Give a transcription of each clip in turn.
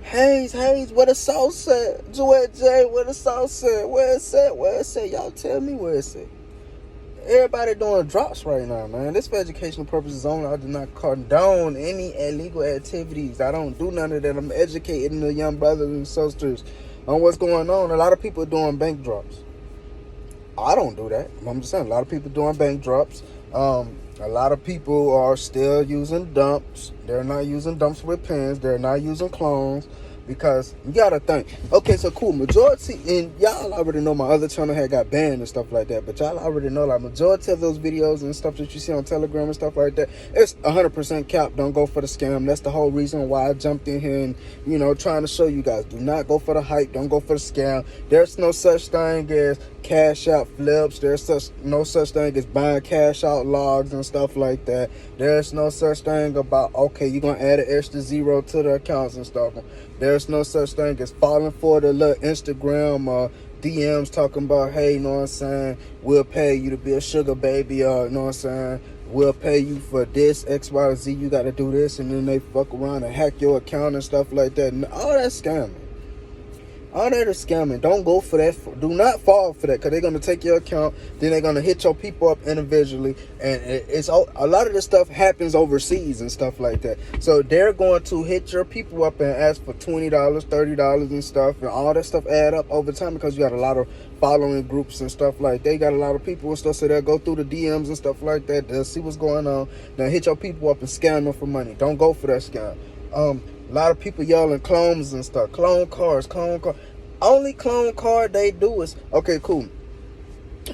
Hayes, where the sauce at? Joette J, where the sauce at? Where it's at? Where it's at? Y'all tell me where it's at. Everybody doing drops right now, man. This for educational purposes only. I do not condone any illegal activities. I don't do none of that. I'm educating the young brothers and sisters on what's going on. A lot of people are doing bank drops. I don't do that. I'm just saying, a lot of people doing bank drops. A lot of people are still using dumps. They're not using dumps with pens. They're not using clones. Because you gotta think, okay, so cool, majority, and y'all already know my other channel had got banned and stuff like that, but y'all already know, like, majority of those videos and stuff that you see on Telegram and stuff like that, it's 100% cap. Don't go for the scam. That's the whole reason why I jumped in here and, you know, trying to show you guys, do not go for the hype. Don't go for the scam. There's no such thing as cash out flips. There's no such thing as buying cash out logs and stuff like that. There's no such thing about, okay, you're gonna add an extra zero to the accounts and stuff. There's no such thing as falling for the little Instagram DMs talking about, hey, you know what I'm saying, we'll pay you to be a sugar baby, you know what I'm saying, we'll pay you for this, X, Y, Z, you got to do this, and then they fuck around and hack your account and stuff like that. And all that scamming. All that is scamming. Don't go for that. Do not fall for that, because they're going to take your account. Then they're going to hit your people up individually. And it's a lot of this stuff happens overseas and stuff like that. So they're going to hit your people up and ask for $20, $30 and stuff. And all that stuff add up over time, because you got a lot of following groups and stuff like that. They got a lot of people and stuff. So they'll go through the DMs and stuff like that. They'll see what's going on. They'll hit your people up and scam them for money. Don't go for that scam. A lot of people yelling clones and stuff. Clone cars. Only clone card they do is, okay, cool.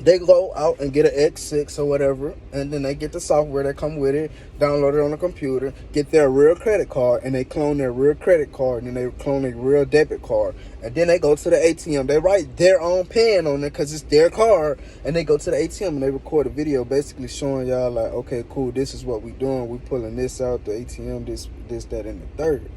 They go out and get an X6 or whatever, and then they get the software that come with it, download it on the computer, get their real credit card, and they clone their real credit card, and then they clone a real debit card. And then they go to the ATM. They write their own pen on it because it's their card, and they go to the ATM and they record a video basically showing y'all, like, okay, cool, this is what we doing. We pulling this out, the ATM, this, that, and the third.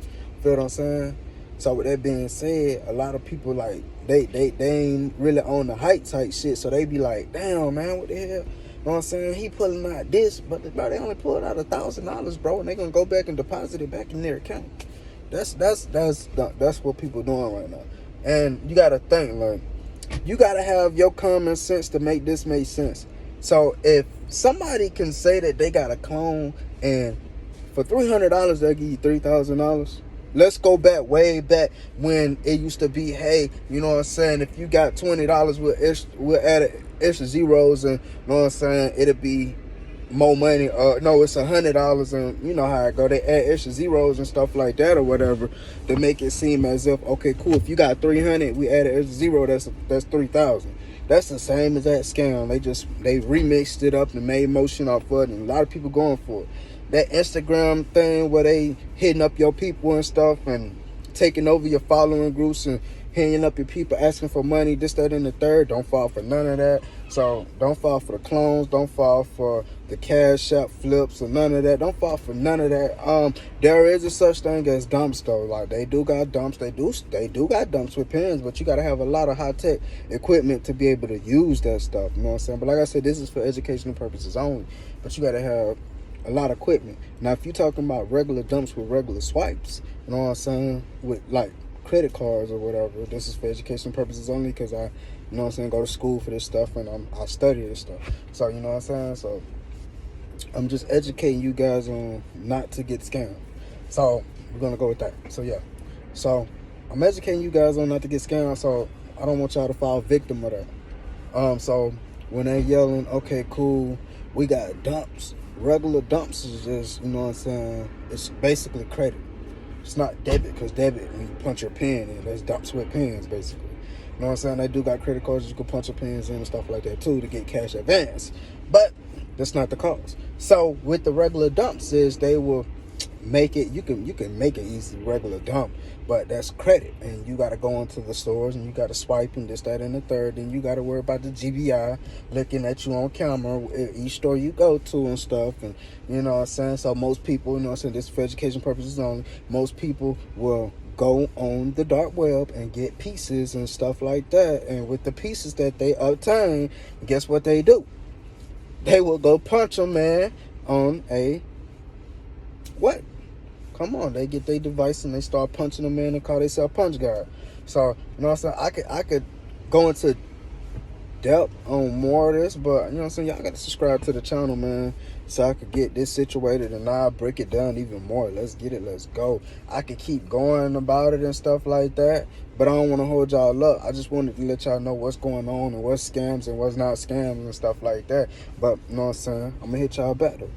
Feel what I'm saying? So with that being said, a lot of people, like, they ain't really on the hype type shit. So they be like, damn, man, what the hell? You know what I'm saying? He pulling out this, but bro, they only pulled out $1,000, bro, and they gonna go back and deposit it back in their account. That's what people doing right now. And you gotta think, like, you gotta have your common sense to make this make sense. So if somebody can say that they got a clone and for $300 they'll give you $3,000. Let's go back, way back when it used to be, hey, you know what I'm saying, if you got $20, we'll add extra zeros, and, you know what I'm saying, it'll be more money. No, it's $100, and you know how it go. They add extra zeros and stuff like that or whatever to make it seem as if, okay, cool, if you got 300, we add an extra zero, that's 3,000. That's the same as that scam. They remixed it up and made motion off of it, and a lot of people going for it. That Instagram thing where they hitting up your people and stuff and taking over your following groups and hitting up your people asking for money, this, that, and the third. Don't fall for none of that. So don't fall for the clones. Don't fall for the cash out flips or none of that. Don't fall for none of that. There is a such thing as dumps though. Like, they do got dumps. They do got dumps with pens, but you got to have a lot of high tech equipment to be able to use that stuff. You know what I'm saying? But like I said, this is for educational purposes only. But you got to have a lot of equipment. Now, if you're talking about regular dumps with regular swipes, you know what I'm saying, with like credit cards or whatever, this is for education purposes only, because I, you know what I'm saying, go to school for this stuff, and I study this stuff. So, you know what I'm saying? So I'm just educating you guys on not to get scammed. So we're gonna go with that. So yeah. So I'm educating you guys on not to get scammed, so I don't want y'all to fall victim of that. So when they're yelling, okay, cool, we got dumps. Regular dumps is just, you know what I'm saying, it's basically credit. It's not debit, because debit, when you punch your pen in, that's dumps with pens, basically. You know what I'm saying? They do got credit cards you can punch your pens in and stuff like that, too, to get cash advance. But that's not the cause. So with the regular dumps is they will make it, you can make an easy regular dump, but that's credit, and you got to go into the stores and you got to swipe and this, that, and the third, and you got to worry about the GBI looking at you on camera at each store you go to and stuff. And you know what I'm saying, so most people, you know what I'm saying, this is for education purposes only, most people will go on the dark web and get pieces and stuff like that, and with the pieces that they obtain, guess what they do? They will go punch a man on a what? come on, they get their device and they start punching them in and call themselves punch guard. So, you know what I'm saying? I could go into depth on more of this, but you know what I'm saying, y'all gotta subscribe to the channel, man, so I could get this situated and I'll break it down even more. Let's get it, let's go. I could keep going about it and stuff like that, but I don't want to hold y'all up. I just wanted to let y'all know what's going on and what's scams and what's not scams and stuff like that. But you know what I'm saying, I'm gonna hit y'all back though.